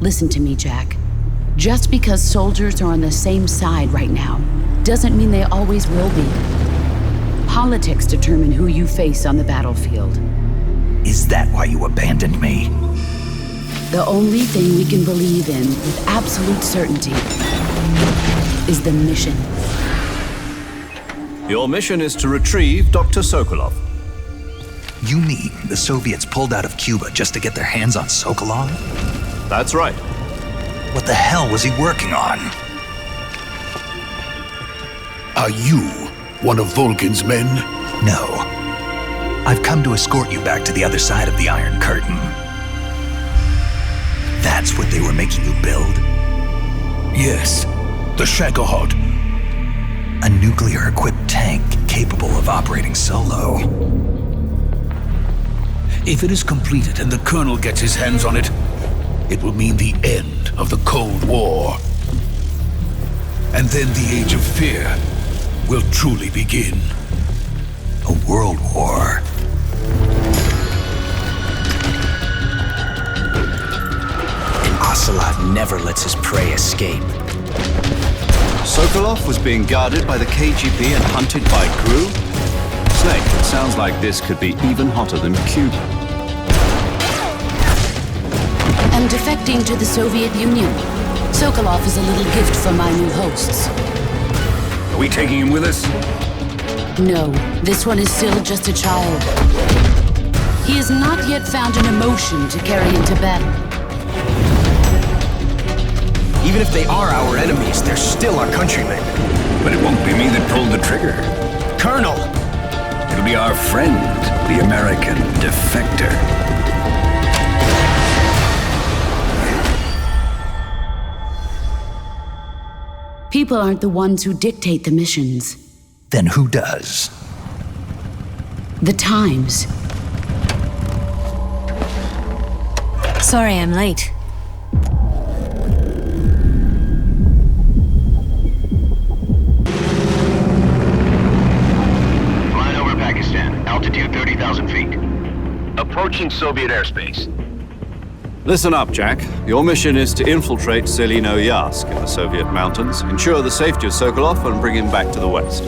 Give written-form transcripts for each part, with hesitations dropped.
Listen to me, Jack. Just because soldiers are on the same side right now doesn't mean they always will be. Politics determine who you face on the battlefield. Is that why you abandoned me? The only thing we can believe in with absolute certainty is the mission. Your mission is to retrieve Dr. Sokolov. You mean the Soviets pulled out of Cuba just to get their hands on Sokolov? That's right. What the hell was he working on? Are you one of Vulcan's men? No. I've come to escort you back to the other side of the Iron Curtain. That's what they were making you build? Yes, the Shagohod. A nuclear-equipped tank capable of operating solo. If it is completed and the Colonel gets his hands on it, it will mean the end of the Cold War. And then the Age of Fear will truly begin. A world war. An ocelot never lets his prey escape. Sokolov was being guarded by the KGB and hunted by GRU? Snake, it sounds like this could be even hotter than Cuba. I'm defecting to the Soviet Union. Sokolov is a little gift from my new hosts. Are we taking him with us? No, this one is still just a child. He has not yet found an emotion to carry into battle. Even if they are our enemies, they're still our countrymen. But it won't be me that pulled the trigger. Colonel! It'll be our friend, the American defector. People aren't the ones who dictate the missions. Then who does? The times. Sorry I'm late. Flying over Pakistan, altitude 30,000 feet. Approaching Soviet airspace. Listen up, Jack. Your mission is to infiltrate Selino Yask in the Soviet mountains, ensure the safety of Sokolov, and bring him back to the West.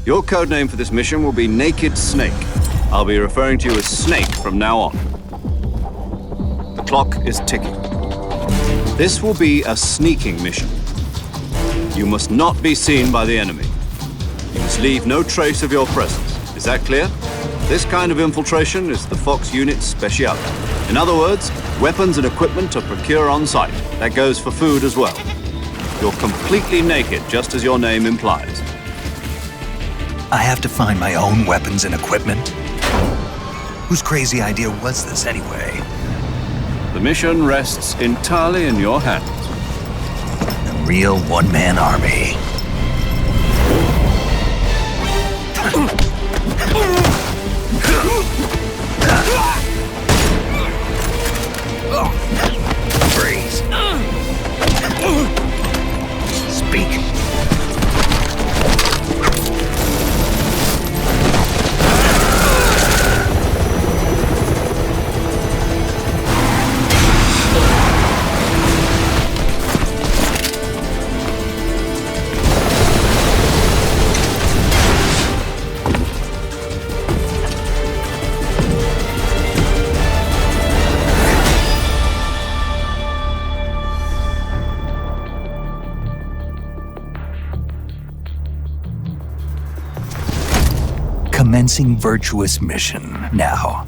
Your codename for this mission will be Naked Snake. I'll be referring to you as Snake from now on. The clock is ticking. This will be a sneaking mission. You must not be seen by the enemy. You must leave no trace of your presence. Is that clear? This kind of infiltration is the Fox unit's specialty. In other words, weapons and equipment are procured on site. That goes for food as well. You're completely naked, just as your name implies. I have to find my own weapons and equipment? Whose crazy idea was this anyway? The mission rests entirely in your hands. A real one-man army. Freeze. Speak. Commencing virtuous mission now.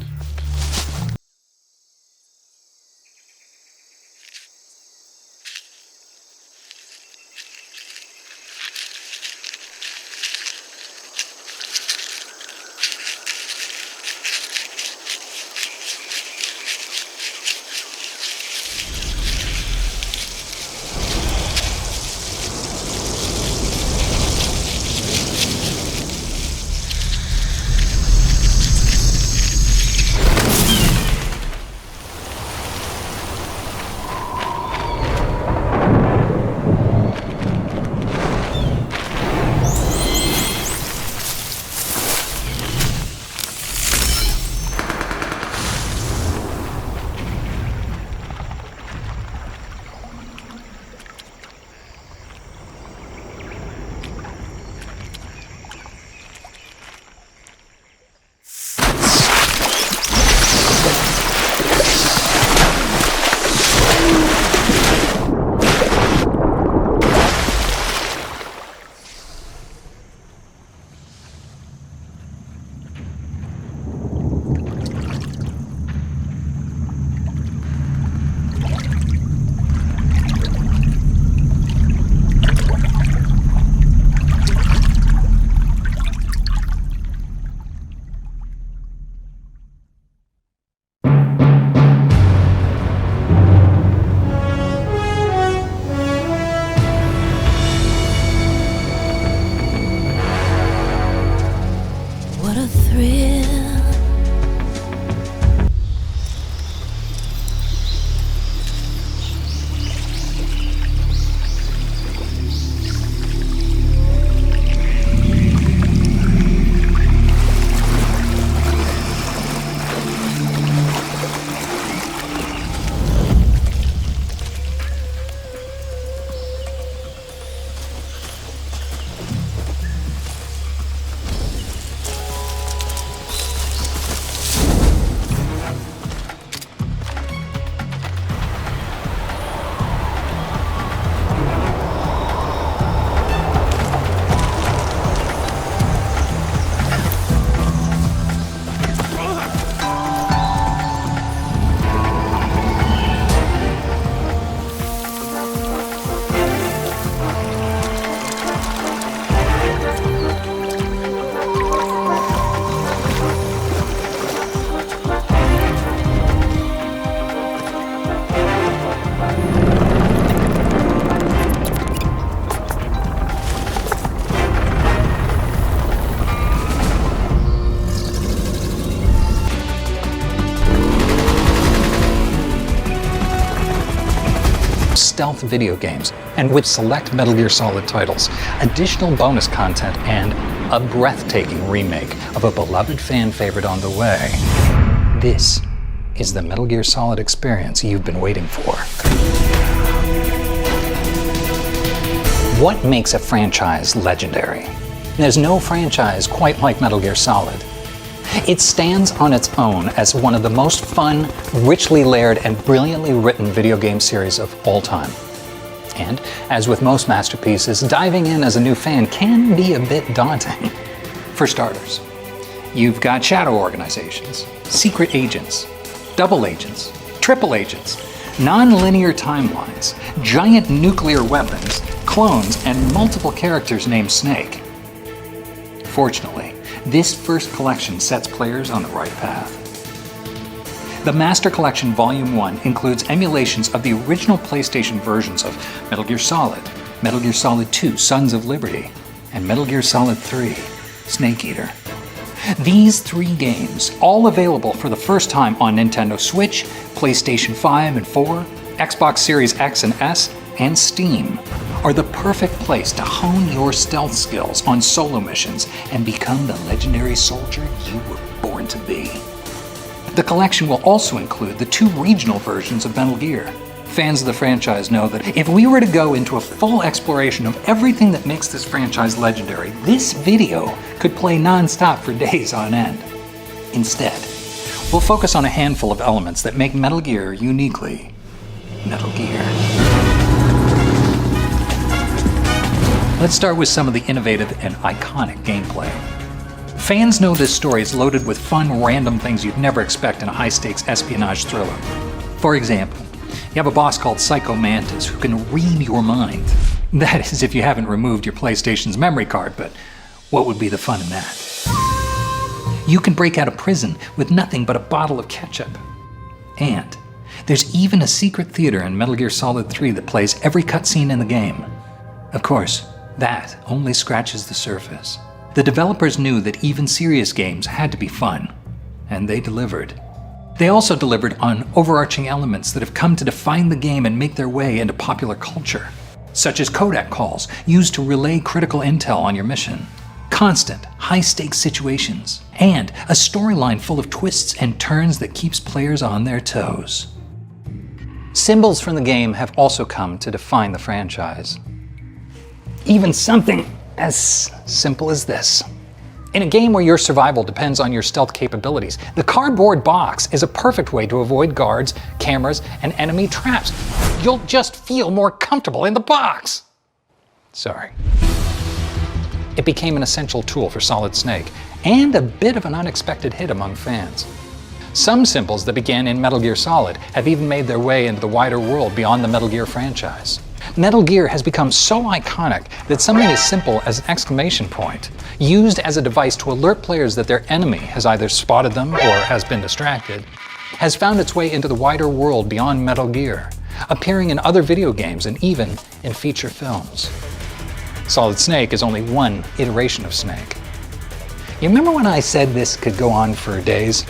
stealth video games, and with select Metal Gear Solid titles, additional bonus content, and a breathtaking remake of a beloved fan favorite on the way. This is the Metal Gear Solid experience you've been waiting for. What makes a franchise legendary? There's no franchise quite like Metal Gear Solid. It stands on its own as one of the most fun, richly layered, and brilliantly written video game series of all time. And, as with most masterpieces, diving in as a new fan can be a bit daunting. For starters, you've got shadow organizations, secret agents, double agents, triple agents, non-linear timelines, giant nuclear weapons, clones, and multiple characters named Snake. Fortunately, this first collection sets players on the right path. The Master Collection Volume 1 includes emulations of the original PlayStation versions of Metal Gear Solid, Metal Gear Solid 2 Sons of Liberty, and Metal Gear Solid 3 Snake Eater. These 3 games, all available for the first time on Nintendo Switch, PlayStation 5 and 4, Xbox Series X and S, and Steam, are the perfect place to hone your stealth skills on solo missions and become the legendary soldier you were born to be. The collection will also include the 2 regional versions of Metal Gear. Fans of the franchise know that if we were to go into a full exploration of everything that makes this franchise legendary, this video could play non-stop for days on end. Instead, we'll focus on a handful of elements that make Metal Gear uniquely Metal Gear. Let's start with some of the innovative and iconic gameplay. Fans know this story is loaded with fun, random things you'd never expect in a high-stakes espionage thriller. For example, you have a boss called Psycho Mantis who can read your mind. That is, if you haven't removed your PlayStation's memory card, but what would be the fun in that? You can break out of prison with nothing but a bottle of ketchup. And there's even a secret theater in Metal Gear Solid 3 that plays every cutscene in the game. Of course, that only scratches the surface. The developers knew that even serious games had to be fun, and they delivered. They also delivered on overarching elements that have come to define the game and make their way into popular culture, such as codec calls used to relay critical intel on your mission, constant, high-stakes situations, and a storyline full of twists and turns that keeps players on their toes. Symbols from the game have also come to define the franchise. Even something as simple as this. In a game where your survival depends on your stealth capabilities, the cardboard box is a perfect way to avoid guards, cameras, and enemy traps. You'll just feel more comfortable in the box. Sorry. It became an essential tool for Solid Snake, and a bit of an unexpected hit among fans. Some symbols that began in Metal Gear Solid have even made their way into the wider world beyond the Metal Gear franchise. Metal Gear has become so iconic that something as simple as an exclamation point, used as a device to alert players that their enemy has either spotted them or has been distracted, has found its way into the wider world beyond Metal Gear, appearing in other video games and even in feature films. Solid Snake is only one iteration of Snake. You remember when I said this could go on for days?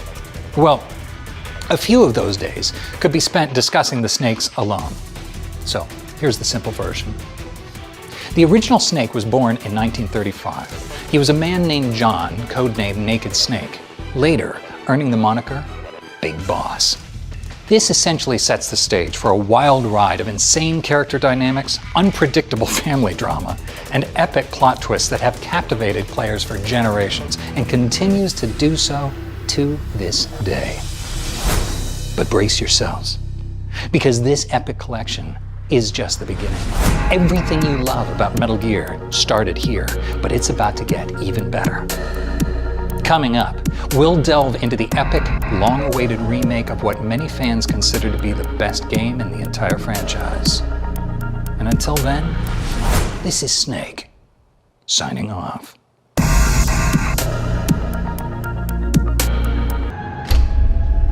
Well, a few of those days could be spent discussing the Snakes alone. So, here's the simple version. The original Snake was born in 1935. He was a man named John, codenamed Naked Snake, later earning the moniker Big Boss. This essentially sets the stage for a wild ride of insane character dynamics, unpredictable family drama, and epic plot twists that have captivated players for generations and continues to do so to this day. But brace yourselves, because this epic collection is just the beginning. Everything you love about Metal Gear started here, but it's about to get even better. Coming up, we'll delve into the epic, long-awaited remake of what many fans consider to be the best game in the entire franchise. And until then, this is Snake, signing off.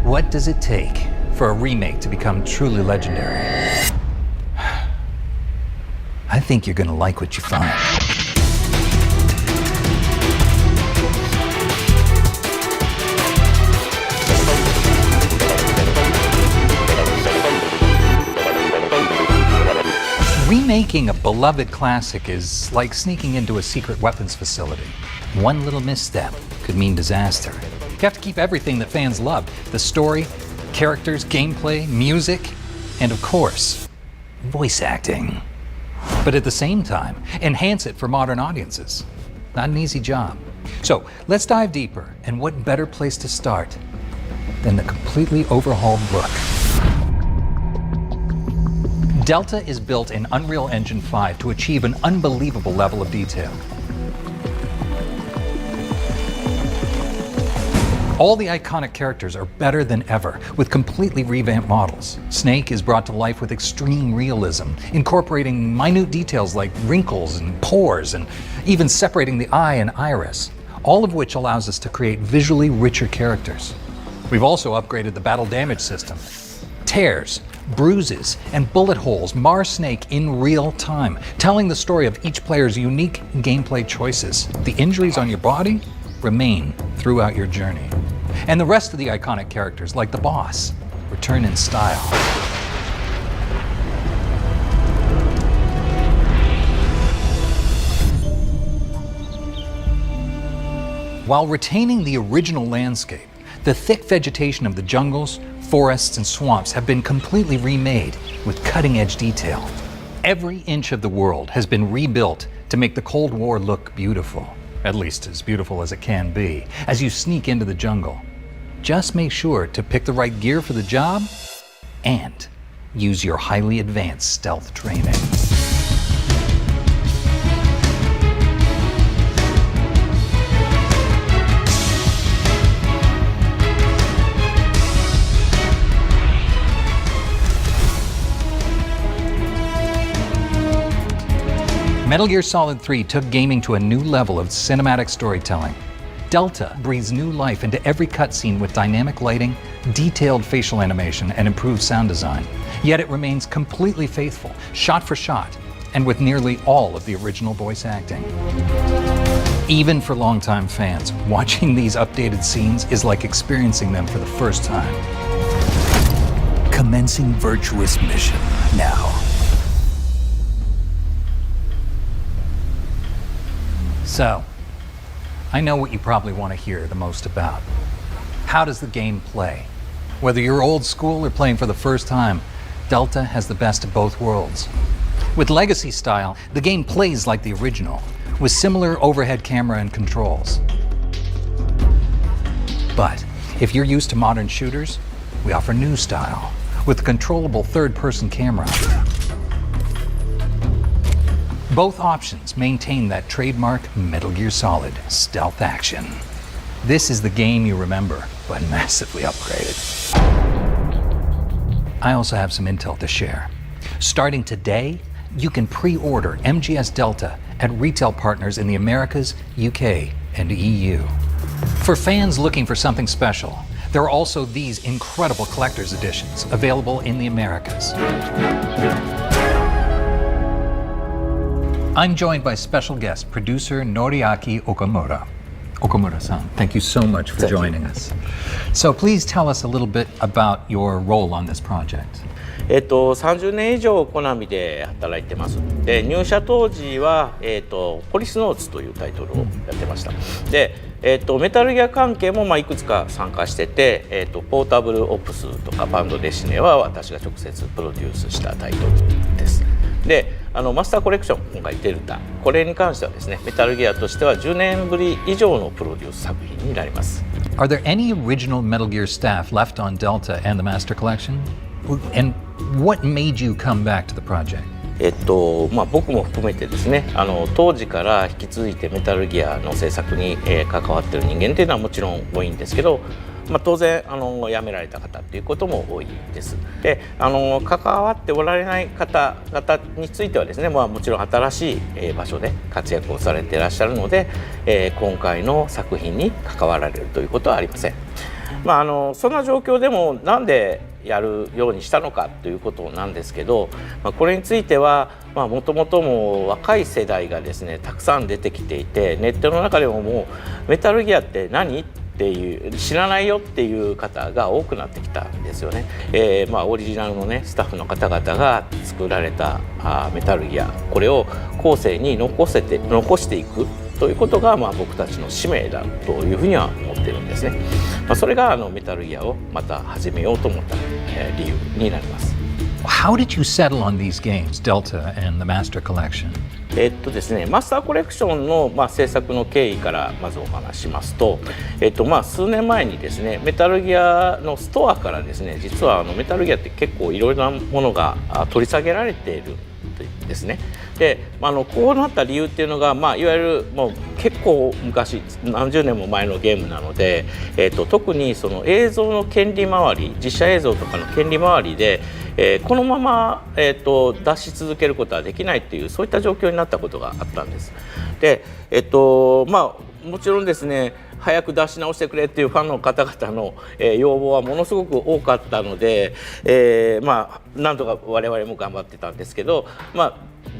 What does it take for a remake to become truly legendary? I think you're gonna like what you find. Remaking a beloved classic is like sneaking into a secret weapons facility. One little misstep could mean disaster. You have to keep everything that fans love: the story, characters, gameplay, music, and of course, voice acting. But at the same time, enhance it for modern audiences. Not an easy job. So let's dive deeper, and what better place to start than the completely overhauled look. Delta is built in Unreal Engine 5 to achieve an unbelievable level of detail. All the iconic characters are better than ever, with completely revamped models. Snake is brought to life with extreme realism, incorporating minute details like wrinkles and pores, and even separating the eye and iris, all of which allows us to create visually richer characters. We've also upgraded the battle damage system. Tears, bruises, and bullet holes mar Snake in real time, telling the story of each player's unique gameplay choices. The injuries on your body remain throughout your journey. And the rest of the iconic characters, like the boss, return in style. While retaining the original landscape, the thick vegetation of the jungles, forests, and swamps have been completely remade with cutting-edge detail. Every inch of the world has been rebuilt to make the Cold War look beautiful. At least as beautiful as it can be, as you sneak into the jungle. Just make sure to pick the right gear for the job and use your highly advanced stealth training. Metal Gear Solid 3 took gaming to a new level of cinematic storytelling. Delta breathes new life into every cutscene with dynamic lighting, detailed facial animation, and improved sound design. Yet it remains completely faithful, shot for shot, and with nearly all of the original voice acting. Even for longtime fans, watching these updated scenes is like experiencing them for the first time. Commencing virtuous mission now. So, I know what you probably want to hear the most about. How does the game play? Whether you're old school or playing for the first time, Delta has the best of both worlds. With Legacy style, the game plays like the original, with similar overhead camera and controls. But if you're used to modern shooters, we offer new style, with a controllable third-person camera. Both options maintain that trademark Metal Gear Solid stealth action. This is the game you remember, but massively upgraded. I also have some intel to share. Starting today, you can pre-order MGS Delta at retail partners in the Americas, UK, and EU. For fans looking for something special, there are also these incredible collector's editions available in the Americas. I'm joined by special guest producer Noriaki Okamura. Okamura-san, thank you so much for joining us. So please tell us a little bit about your role on this project. 30年以上コナミで働いてます。で、入社当時はポリスノーツというタイトルをやってました。で、メタルギア関係もいくつか参加してて、ポータブルオプスとかバンドデシネは私が直接プロデュースしたタイトルです。で、マスターコレクション今回デルタ、これに関してはですね、メタルギアとしては10年ぶり以上のプロデュース作品になります。Are there any original Metal Gear staff left on Delta and the Master Collection? And what made you come back to the project? 僕も含めてですね、当時から引き継いでメタルギアの制作に、関わっている人間というのはもちろん多いんですけど、当然辞められた方ということも多いです。で、関わっておられない方々についてはですね、もちろん新しい場所で活躍をされていらっしゃるので、今回の作品に関わられるということはありません。そんな状況でもなんでやるようにしたのかということなんですけど、これについてはもともとも若い世代がですねたくさん出てきていて、ネットの中でももうメタルギアって何っっていう知らないよっていう方が多くなってきたんですよね。オリジナルのねスタッフの方々が作られたメタルギア、これを後世に残していくということが僕たちの使命だというふうには思ってるんですね。それがメタルギアをまた始めようと思った理由になります。How did you settle on these games, Delta and the Master Collection? ですね、マスターコレクションの、制作の経緯からまずお話しますと、数年前にですねメタルギアのストアからですね、実はメタルギアって結構いろいろなものが取り下げられているんですね。で、こうなった理由っていうのが、いわゆるもう結構昔何十年も前のゲームなので、特にその映像の権利回り、実写映像とかの権利回りで、このまま、出し続けることはできないっていう、そういった状況になったことがあったんです。で、もちろんですね、早く出し直してくれっていうファンの方々の、要望はものすごく多かったので、なんとか我々も頑張ってたんですけど、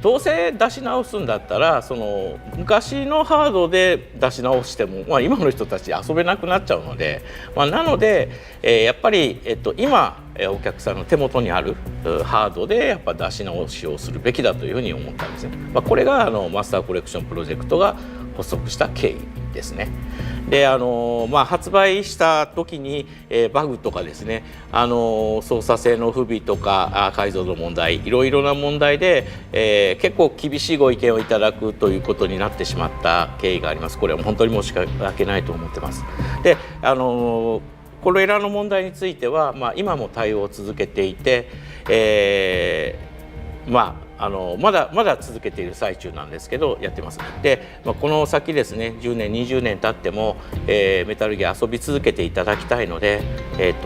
どうせ出し直すんだったらその昔のハードで出し直しても、今の人たち遊べなくなっちゃうので、なので、やっぱり、今お客さんの手元にあるハードでやっぱ出し直しをするべきだというふうに思ったんですね。これがマスターコレクションプロジェクトが発足した経緯ですね。で発売した時に、バグとかですね、操作性の不備とか解像度問題、いろいろな問題で、結構厳しいご意見をいただくということになってしまった経緯があります。これは本当に申し訳ないと思ってます。でこれらの問題については、今も対応を続けていて、まだ続けている最中なんですけどやってます。で、この先ですね10年20年経っても、メタルギア遊び続けていただきたいので、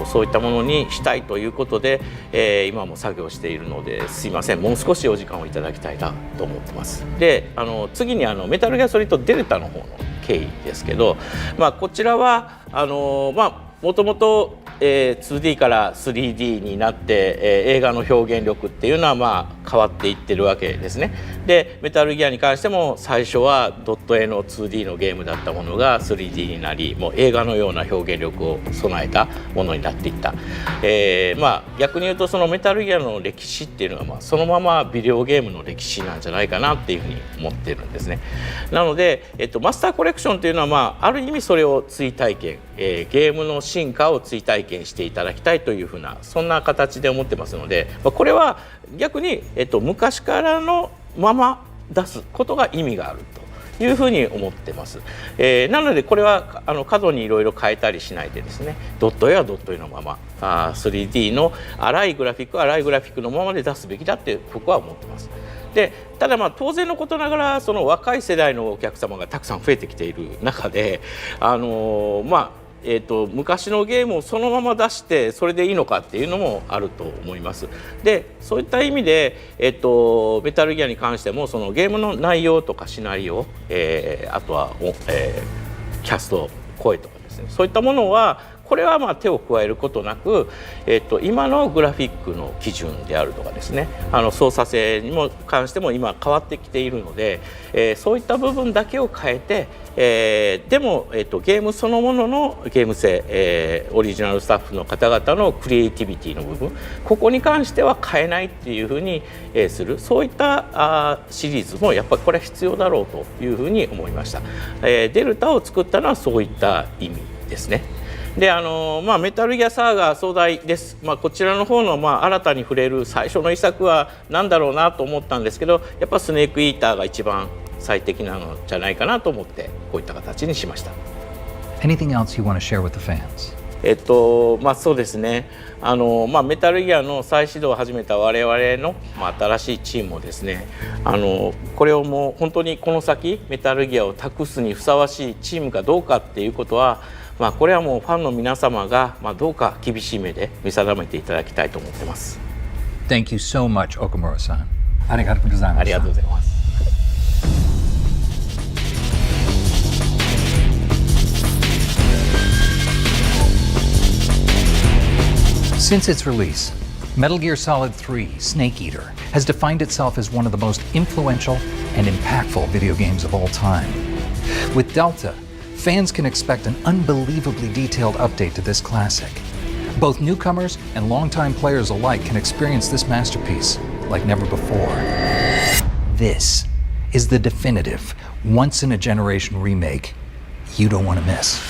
そういったものにしたいということで、今も作業しているので、すいません、もう少しお時間をいただきたいなと思ってます。で次にメタルギアソリッドデルタの方の経緯ですけど、こちらはもともと2D から 3D になって、映画の表現力っていうのは変わっていってるわけですね。でメタルギアに関しても最初はドット絵の 2D のゲームだったものが 3D になり、もう映画のような表現力を備えたものになっていった。逆に言うとそのメタルギアの歴史っていうのは、そのままビデオゲームの歴史なんじゃないかなっていうふうに思ってるんですね。なので、マスターコレクションというのは、ある意味それを追体験、ゲームの進化を追体験していただきたいというふうな、そんな形で思ってますので、これは逆に、昔からのまま出すことが意味があるというふうに思ってます。なのでこれは過度にいろいろ変えたりしないでですね、ドット絵はドット絵のまま、3D の荒いグラフィックは荒いグラフィックのままで出すべきだって僕は思ってます。でただ当然のことながら、その若い世代のお客様がたくさん増えてきている中で、昔のゲームをそのまま出してそれでいいのかっていうのもあると思います。でそういった意味で、メタルギアに関してもそのゲームの内容とかシナリオ、あとは、キャスト声とかですね、そういったものはこれは手を加えることなく、今のグラフィックの基準であるとかですね、操作性にも関しても今変わってきているので、そういった部分だけを変えて、でも、ゲームそのもののゲーム性、オリジナルスタッフの方々のクリエイティビティの部分、ここに関しては変えないっていうふうに、する、そういったシリーズもやっぱりこれは必要だろうというふうに思いました。デルタを作ったのはそういった意味ですね。でメタルギアサーガ壮大です。こちらの方の新たに触れる最初の一作は何だろうなと思ったんですけど、やっぱスネークイーターが一番最適なのじゃないかなと思ってこういった形にしました。 Anything else you want to share with the fans? そうですね、メタルギアの再始動を始めた我々の、新しいチームもですね、これをもう本当にこの先メタルギアを託すにふさわしいチームかどうかっていうことは、これはもうファンの皆様が、どうか厳しい目で見定めていただきたいと思ってます。 Thank you so much, Okamura-san. ありがとうございます。ありがとうございます。Since its release, Metal Gear Solid 3 Snake Eater has defined itself as one of the most influential and impactful video games of all time. With Delta, fans can expect an unbelievably detailed update to this classic. Both newcomers and longtime players alike can experience this masterpiece like never before. This is the definitive, once-in-a-generation remake you don't want to miss.